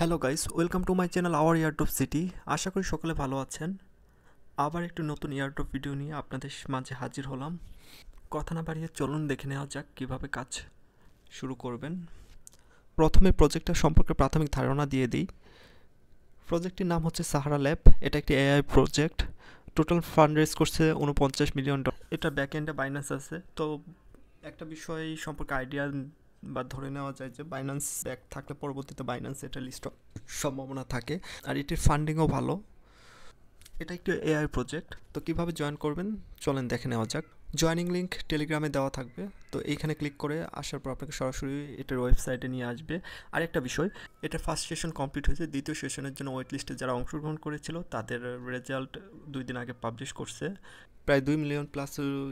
Hello guys, welcome to my channel our airdrop city. আশা করি সকলে ভালো আছেন। আবার একটু নতুন ইয়ারড্রপ ভিডিও নিয়ে আপনাদের মাঝে হাজির হলাম। কথা না বাড়িয়ে চলুন দেখে নেওয়া যাক কীভাবে কাজ শুরু করবেন। প্রথমে প্রজেক্টটা সম্পর্কে প্রাথমিক ধারণা দিয়ে দিই। প্রজেক্টটির নাম হচ্ছে সাহারা ল্যাব। এটা একটি AI project. Total fund raise করছে $49 মিলিয়ন। এটা ব্যাকএন্ডে বাইন্যান্স আছে। তো একটা বিষয় সম্পর্কে আইডিয়া বা ধরে নেওয়া যায় যে বাইন্যান্স ব্যাক থাকলে পরবর্তীতে বাইন্যান্স এটা লিস্ট সম্ভাবনা থাকে। আর এটির ফান্ডিংও ভালো। এটা একটি এআই প্রজেক্ট। তো কিভাবে জয়েন করবেন চলেন দেখে নেওয়া যাক। জয়েনিং লিঙ্ক টেলিগ্রামে দেওয়া থাকবে। তো এইখানে ক্লিক করে আসার পর আপনাকে সরাসরি এটার ওয়েবসাইটে নিয়ে আসবে। আরেকটা বিষয়, এটা ফার্স্ট সেশন কমপ্লিট হয়েছে। দ্বিতীয় সেশনের জন্য ওয়েট লিস্টে যারা অংশগ্রহণ করেছিল তাদের রেজাল্ট 2 দিন আগে পাবলিশ করছে। প্রায় 2 মিলিয়ন প্লাস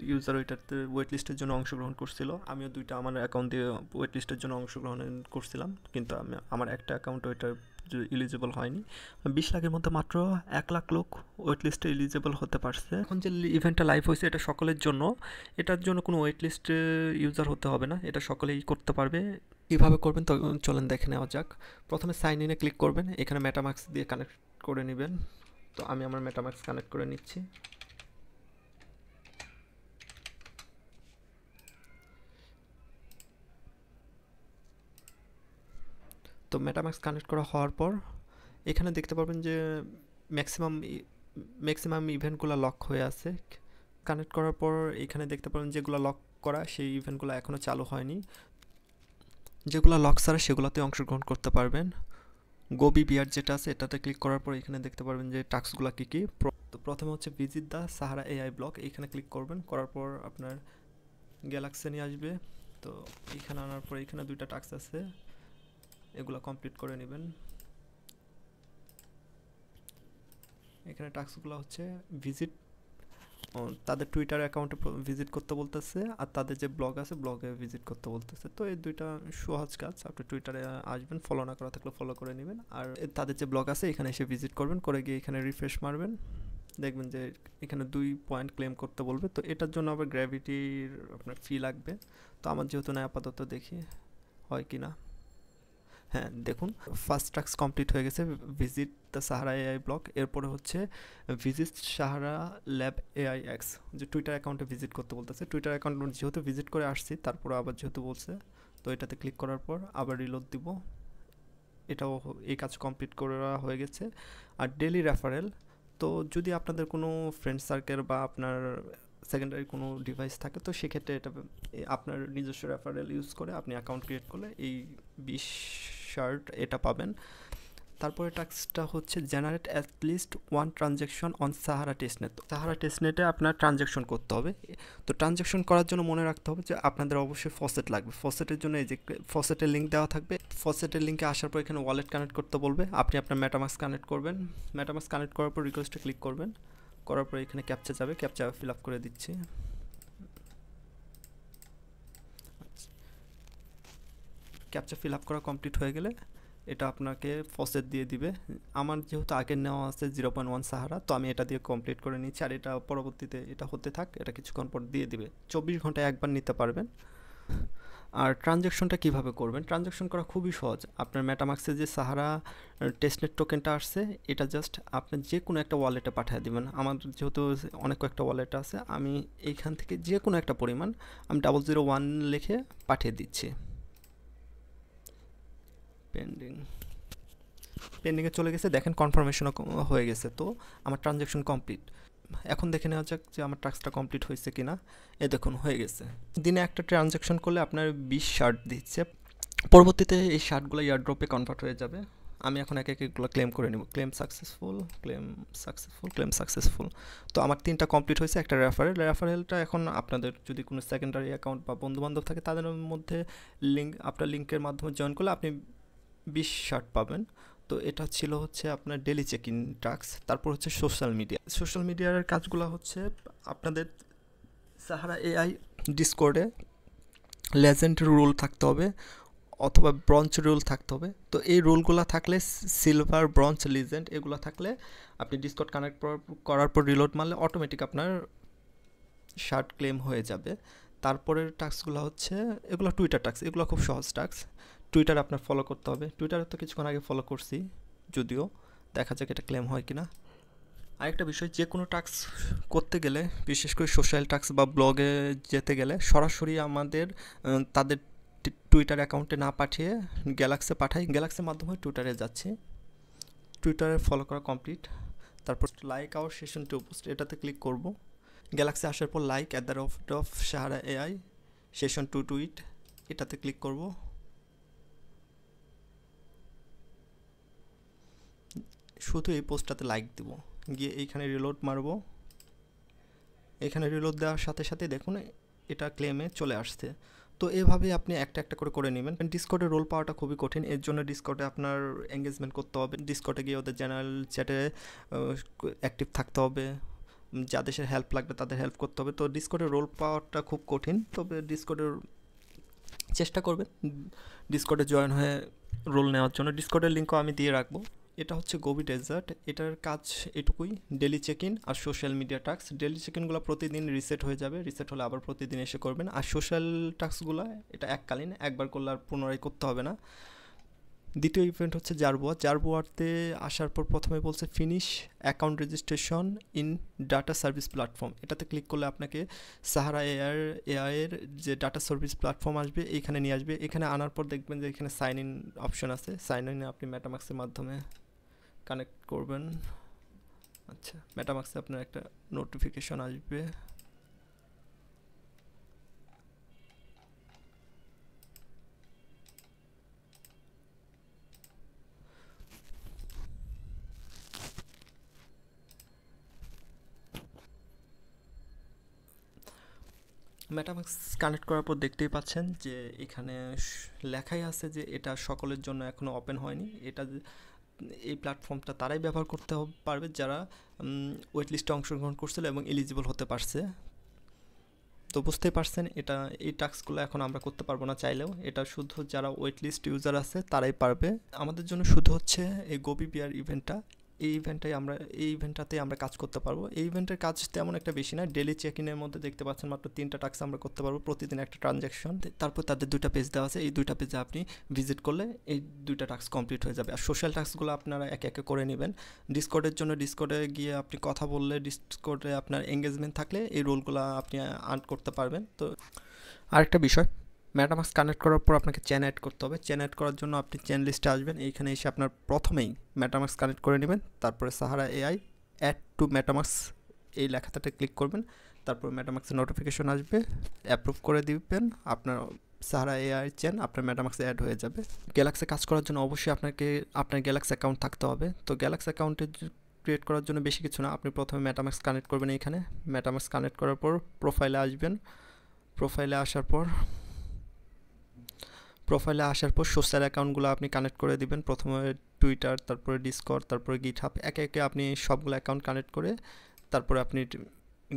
ইউজার ওইটাতে ওয়েট লিস্টের জন্য অংশগ্রহণ করছিল। আমিও দুইটা আমার অ্যাকাউন্ট দিয়ে ওয়েট লিস্টের জন্য অংশগ্রহণ করছিলাম, কিন্তু আমার একটা অ্যাকাউন্ট ওইটার এলিজিবল হয়নি। 20 লাখের মধ্যে মাত্র 1 লাখ লোক ওয়েট লিস্টে এলিজিবল হতে পারছে। এখন যে ইভেন্টটা লাইভ হয়েছে এটা সকলের জন্য। এটার জন্য কোনো ওয়েট লিস্টে ইউজার হতে হবে না, এটা সকলেই করতে পারবে। কীভাবে করবেন তো চলেন দেখে নেওয়া যাক। প্রথমে সাইন ইনে ক্লিক করবেন। এখানে মেটামাস্ক দিয়ে কানেক্ট করে নেবেন। তো আমি আমার মেটামাস্ক কানেক্ট করে নিচ্ছি। তো মেটামাস্ক কানেক্ট করা হওয়ার পর এখানে দেখতে পারবেন যে ম্যাক্সিমাম ইভেন্টগুলো লক হয়ে আছে। কানেক্ট করার পর এখানে দেখতে পাবেন যেগুলো লক করা সেই ইভেন্টগুলো এখনও চালু হয়নি। যেগুলো লক ছাড়া সেগুলোতে অংশগ্রহণ করতে পারবেন। গোবি বিয়ার যেটা আছে এটাতে ক্লিক করার পর এখানে দেখতে পারবেন যে টাস্কগুলো কী কী। তো প্রথমে হচ্ছে visit the Sahara AI block, এইখানে ক্লিক করবেন। করার পর আপনার গ্যালাক্সি নিয়ে আসবে। তো এইখানে আনার পর এখানে 2টা টাস্ক আছে, এগুলো কমপ্লিট করে নেবেন। এখানে টাস্কগুলো হচ্ছে ভিজিট, তাদের টুইটার অ্যাকাউন্টে ভিজিট করতে বলতেছে, আর তাদের যে ব্লগ আছে ব্লগে ভিজিট করতে বলতেছে। তো এই দুইটা সহজ কাজ। আপনি টুইটারে আসবেন, ফলো না করা থাকলে ফলো করে নেবেন। আর তাদের যে ব্লগ আছে এখানে এসে ভিজিট করবেন, করে গিয়ে এখানে রিফ্রেশ মারবেন। দেখবেন যে এখানে 2 পয়েন্ট ক্লেম করতে বলবে। তো এটার জন্য আবার গ্র্যাভিটির আপনার ফি লাগবে। তো আমার যেহেতু না, আপাতত দেখি হয় কি না। হ্যাঁ, দেখুন ফার্স্ট টাস্ক কমপ্লিট হয়ে গেছে, visit the Sahara AI block. এরপরে হচ্ছে visit Sahara lab AI x, যে টুইটার অ্যাকাউন্টে ভিজিট করতে বলতেছে। টুইটার অ্যাকাউন্ট যেহেতু ভিজিট করে আসছি, তারপরে আবার যেহেতু বলছে, তো এটাতে ক্লিক করার পর আবার রিলোড দিব। এটাও এই কাজ কমপ্লিট করা হয়ে গেছে। আর ডেলি রেফারেল, তো যদি আপনাদের কোনো ফ্রেন্ড সার্কেল বা আপনার সেকেন্ডারি কোনো ডিভাইস থাকে, তো সেক্ষেত্রে এটা আপনার নিজস্ব রেফারেল ইউজ করে আপনি অ্যাকাউন্ট ক্রিয়েট করলে এই 20 শার্ট এটা পাবেন। তারপরে টাস্কটা হচ্ছে generate at least 1 transaction on Sahara testnet. Sahara টেস্টনেটে আপনার ট্রানজ্যাকশন করতে হবে। তো ট্রানজ্যাকশন করার জন্য মনে রাখতে হবে যে আপনাদের অবশ্যই ফসেট লাগবে। ফসেটের জন্য এই যে ফসেটের লিঙ্ক দেওয়া থাকবে। ফসেটের লিঙ্কে আসার পর এখানে ওয়ালেট কানেক্ট করতে বলবে, আপনি আপনার মেটামাস্ক কানেক্ট করবেন। মেটামাস্ক কানেক্ট করার পর রিকোয়েস্টে ক্লিক করবেন। করার পর এখানে ক্যাপচা যাবে, ক্যাপচা ফিল আপ করে দিচ্ছি। ক্যাপচা ফিল আপ করা কমপ্লিট হয়ে গেলে এটা আপনাকে ফসেট দিয়ে দিবে। আমার যেহেতু আগের নেওয়া আছে 0.1 সাহারা, তো আমি এটা দিয়ে কমপ্লিট করে নিচ্ছি। আর এটা পরবর্তীতে এটা হতে থাক, এটা কিছুক্ষণ পর দিয়ে দিবে। 24 ঘন্টায় একবার নিতে পারবেন। আর ট্রানজ্যাকশনটা কিভাবে করবেন? ট্রানজ্যাকশন করা খুবই সহজ। আপনার মেটামাক্সে যে সাহারা টেস্টনেট টোকেনটা আসছে, এটা জাস্ট আপনি যে কোনো একটা ওয়ালেটে পাঠিয়ে দেবেন। আমার যেহেতু অনেক কয়েকটা ওয়ালেট আছে, আমি এইখান থেকে যে কোনো একটা পরিমাণ আমি 001 লিখে পাঠিয়ে দিচ্ছি। পেন্ডিংয়ে চলে গেছে, দেখেন কনফার্মেশনও হয়ে গেছে। তো আমার ট্রানজ্যাকশন কমপ্লিট। এখন দেখে নেওয়া যাক যে আমার টাস্কটা কমপ্লিট হয়েছে কিনা। এ দেখুন হয়ে গেছে। দিনে একটা ট্রানজ্যাকশন করলে আপনার 20 শার্ট দিচ্ছে। পরবর্তীতে এই শার্টগুলো ইয়ারড্রপে কনভার্ট হয়ে যাবে। আমি এখন এক এগুলো ক্লেম করে নেব। Claim successful, claim successful, claim successful. তো আমার 3টা কমপ্লিট হয়েছে। একটা রেফারেলটা এখন আপনাদের যদি কোনো সেকেন্ডারি অ্যাকাউন্ট বা বন্ধুবান্ধব থাকে তাদের মধ্যে আপনার লিঙ্কের মাধ্যমে জয়েন করলে আপনি 20 শার্ট পাবেন। তো এটা ছিল হচ্ছে আপনার ডেলি চেক ইন টাস্ক। তারপর হচ্ছে সোশ্যাল মিডিয়ার কাজগুলো হচ্ছে আপনাদের সাহারা এআই ডিসকর্ডে লেজেন্ড রুল থাকতে হবে অথবা ব্রঞ্জ রুল থাকতে হবে। তো এই রুলগুলো থাকলে সিলভার, ব্রঞ্জ, লিজেন্ড এগুলো থাকলে আপনি ডিসকর্ড কানেক্ট করার পর রিলোড মারলে অটোমেটিক আপনার শার্ট ক্লেম হয়ে যাবে। তারপরের টাস্কগুলো হচ্ছে এগুলো টুইটার টাস্ক, এগুলো খুব সহজ টাস্ক। টুইটার আপনার ফলো করতে হবে। টুইটারে তো কিছুক্ষণ আগে ফলো করছি, যদিও দেখা যাক এটা ক্লেম হয় কিনা। আরেকটা বিষয়, যে কোনো টাস্ক করতে গেলে, বিশেষ করে সোশ্যাল টাস্ক বা ব্লগে যেতে গেলে সরাসরি আমাদের তাদের টুইটার অ্যাকাউন্টে না পাঠিয়ে গ্যালাক্সে পাঠাই, গ্যালাক্সির মাধ্যমে টুইটারে যাচ্ছে। টুইটারে ফলো করা কমপ্লিট। তারপর like our session to post, এটাতে ক্লিক করব। গ্যালাক্সি আসার পর like @ Sahara AI session to tweet, এটাতে ক্লিক করব। শুধু এই পোস্টটাতে লাইক দিব, গিয়ে এইখানে রিলোড মারব। এখানে রিলোড দেওয়ার সাথে সাথে দেখুন এটা ক্লেমে চলে আসছে। তো এভাবে আপনি একটা একটা করে নেবেন। ডিসকর্ডে রোল পাওয়াটা খুবই কঠিন, এর জন্য ডিসকর্ডে আপনার এঙ্গেজমেন্ট করতে হবে। ডিসকর্ডে গিয়ে ওদের জেনারেল চ্যাটে অ্যাক্টিভ থাকতে হবে, যাদের হেল্প লাগবে তাদের হেল্প করতে হবে। তো ডিসকর্ডে রোল পাওয়াটা খুব কঠিন, তবে ডিসকর্ডের চেষ্টা করবেন ডিসকর্ডে জয়েন হয়ে রোল নেওয়ার জন্য। ডিসকর্ডের লিঙ্কও আমি দিয়ে রাখবো। এটা হচ্ছে গোবি ডেজার্ট, এটার কাজ এটুকুই, ডেলি চেক ইন আর social media task. Daily check ইনগুলো প্রতিদিন রিসেট হয়ে যাবে, রিসেট হলে আবার প্রতিদিন এসে করবেন। আর সোশ্যাল টাস্কগুলো এটা এককালীন, একবার করলে আর পুনরায় করতে হবে না। দ্বিতীয় ইভেন্ট হচ্ছে জারবোয়া। জারবোয়াতে আসার পর প্রথমে বলছে finish account registration in data service platform, এটাতে ক্লিক করলে আপনাকে সাহারা এআইয়ের যে ডাটা সার্ভিস প্ল্যাটফর্ম আসবে এইখানে নিয়ে আসবে। এখানে আনার পর দেখবেন যে এখানে সাইন ইন অপশন আছে, সাইন ইনে আপনি মেটামাক্সের মাধ্যমে কানেক্ট করবেন। আচ্ছা, মেটামাক্সে আপনার একটা নোটিফিকেশন আসবে। মেটামাক্স কানেক্ট করার পর দেখতেই পাচ্ছেন যে এখানে লেখাই আছে যে এটা সকলের জন্য এখনও ওপেন হয়নি। এটা এই প্ল্যাটফর্মটা তারাই ব্যবহার করতে পারবে যারা ওয়েট লিস্টে অংশগ্রহণ করছিল এবং এলিজিবল হতে পারছে। তো বুঝতেই পারছেন এটা, এই টাস্কগুলো এখন আমরা করতে পারবো না চাইলেও, এটা শুধু যারা ওয়েট লিস্ট ইউজার আছে তারাই পারবে। আমাদের জন্য শুধু হচ্ছে এই গোবি বিয়ার ইভেন্টটা, এই ইভেন্টটাতে আমরা কাজ করতে পারবো। এই ইভেন্টের কাজ তেমন একটা বেশি না, ডেলি চেক ইনের মধ্যে দেখতে পাচ্ছেন মাত্র 3টা টাস্ক আমরা করতে পারবো, প্রতিদিন একটা ট্রানজ্যাকশন। তারপর তাদের 2টা পেজ দেওয়া আছে, এই 2টা পেজে আপনি ভিজিট করলে এই 2টা টাস্ক কমপ্লিট হয়ে যাবে। আর সোশ্যাল টাস্কগুলো আপনারা একে একে করে নেবেন। ডিসকর্ডের জন্য ডিসকর্ডে গিয়ে আপনি কথা বললে, ডিসকর্ডে আপনার এঙ্গেজমেন্ট থাকলে এই রোলগুলো আপনি আর্ন করতে পারবেন। তো আরেকটা বিষয়, মেটামাক্স কানেক্ট করার পর আপনাকে চেন অ্যাড করতে হবে। চেন অ্যাড করার জন্য আপনি চেন লিস্টে আসবেন, এইখানে এসে আপনার প্রথমেই মেটামাক্স কানেক্ট করে নেবেন, তারপরে Sahara AI add to MetaMask এই লেখাটাতে ক্লিক করবেন। তারপর মেটামাক্সের নোটিফিকেশন আসবে, অ্যাপ্রুভ করে দিবেন, আপনার সাহারা AI চেন আপনার মেটামাক্সে অ্যাড হয়ে যাবে। গ্যালাক্সি কাজ করার জন্য অবশ্যই আপনার গ্যালাক্সি অ্যাকাউন্ট থাকতে হবে। তো গ্যালাক্সি অ্যাকাউন্টে ক্রিয়েট করার জন্য বেশি কিছু না, আপনি প্রথমে মেটামাক্স কানেক্ট করবেন। এইখানে মেটামাক্স কানেক্ট করার পর প্রোফাইলে আসবেন। প্রোফাইলে আসার পর সোশ্যাল অ্যাকাউন্টগুলো আপনি কানেক্ট করে দিবেন। প্রথমে টুইটার, তারপরে ডিসকর্ড, তারপরে গিটহাব, একে একে আপনি সবগুলো অ্যাকাউন্ট কানেক্ট করে তারপরে আপনি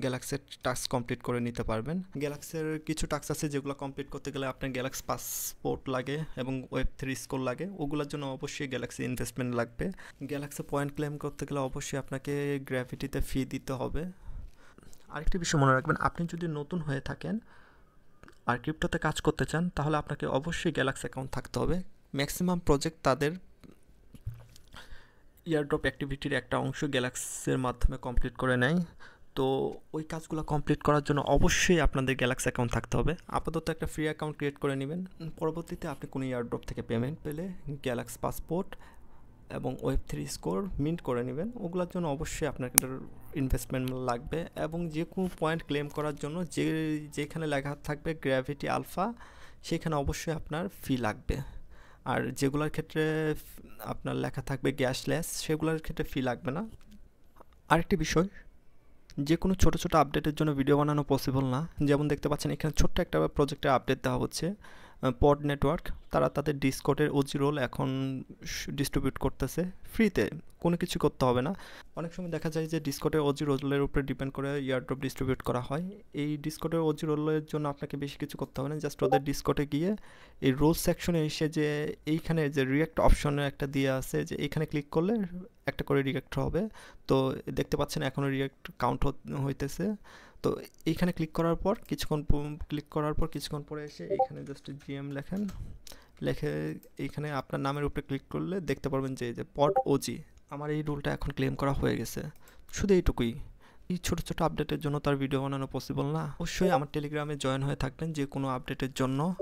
গ্যালাক্সির টাস্ক কমপ্লিট করে নিতে পারবেন। গ্যালাক্সির কিছু টাস্ক আছে যেগুলো কমপ্লিট করতে গেলে আপনার গ্যালাক্সি পাসপোর্ট লাগে এবং Web3 স্কোর লাগে, ওগুলোর জন্য অবশ্যই গ্যালাক্সি ইনভেস্টমেন্ট লাগবে। গ্যালাক্সি পয়েন্ট ক্লেম করতে গেলে অবশ্যই আপনাকে গ্র্যাভিটিতে ফি দিতে হবে। আরেকটি বিষয় মনে রাখবেন, আপনি যদি নতুন হয়ে থাকেন আর ক্রিপ্টোতে কাজ করতে চান তাহলে আপনাকে অবশ্যই গ্যালাক্সি অ্যাকাউন্ট থাকতে হবে। ম্যাক্সিমাম প্রজেক্ট তাদের ইয়ারড্রপ অ্যাক্টিভিটির একটা অংশ গ্যালাক্সির মাধ্যমে কমপ্লিট করে নেয়। তো ওই কাজগুলো কমপ্লিট করার জন্য অবশ্যই আপনাদের গ্যালাক্সি অ্যাকাউন্ট থাকতে হবে। আপাতত একটা ফ্রি অ্যাকাউন্ট ক্রিয়েট করে নেবেন, পরবর্তীতে আপনি কোনো ইয়ারড্রপ থেকে পেমেন্ট পেলে গ্যালাক্সি পাসপোর্ট এবং Web3 স্কোর মিন্ট করে নেবেন। ওগুলোর জন্য অবশ্যই আপনার ইনভেস্টমেন্ট লাগবে এবং যে কোনো পয়েন্ট ক্লেম করার জন্য যেখানে লেখা থাকবে গ্র্যাভিটি আলফা সেখানে অবশ্যই আপনার ফি লাগবে। আর যেগুলোর ক্ষেত্রে আপনার লেখা থাকবে গ্যাসলেস সেগুলোর ক্ষেত্রে ফি লাগবে না। আরেকটি বিষয়, যে কোনো ছোটো ছোটো আপডেটের জন্য ভিডিও বানানো পসিবল না। যেমন দেখতে পাচ্ছেন এখানে ছোট্ট একটা প্রজেক্টের আপডেট দেওয়া হচ্ছে। পড নেটওয়ার্ক তারা তাদের ডিসকর্ডের ওজি রোল এখন ডিস্ট্রিবিউট করতেছে ফ্রিতে, কোনো কিছু করতে হবে না। অনেক সময় দেখা যায় যে ডিসকর্ডের ওজি রোলের উপরে ডিপেন্ড করে ইয়ারড্রপ ডিস্ট্রিবিউট করা হয়। এই ডিসকর্ডের ওজি রোলের জন্য আপনাকে বেশি কিছু করতে হবে না, জাস্ট ওদের ডিসকর্ডে গিয়ে এই রোল সেকশনে এসে যে এইখানে যে রিঅ্যাক্ট অপশনে একটা দিয়ে আছে যে এইখানে ক্লিক করলে একটা করে রিঅ্যাক্ট হবে। তো দেখতে পাচ্ছেন এখনও রিঅ্যাক্ট কাউন্ট হইতেছে। তো এইখানে ক্লিক করার পর কিছুক্ষণ পরে এসে এইখানে জাস্ট GM লেখেন, লেখে এখানে আপনার নামের উপরে ক্লিক করলে দেখতে পারবেন যে এই যে পড ওজি। আমার এই রুলটা এখন ক্লেম করা হয়ে গেছে। শুধু এইটুকুই। এই ছোট ছোট আপডেটের জন্য তার ভিডিও বানানো পসিবল না। অবশ্যই আমার টেলিগ্রামে জয়েন হয়ে থাকবেন যে কোনো আপডেটের জন্য।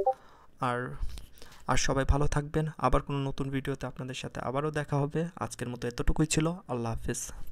আর আর সবাই ভালো থাকবেন। আবার কোনো নতুন ভিডিওতে আপনাদের সাথে আবারও দেখা হবে। আজকের মতো এতটুকুই ছিল। আল্লাহ হাফেজ।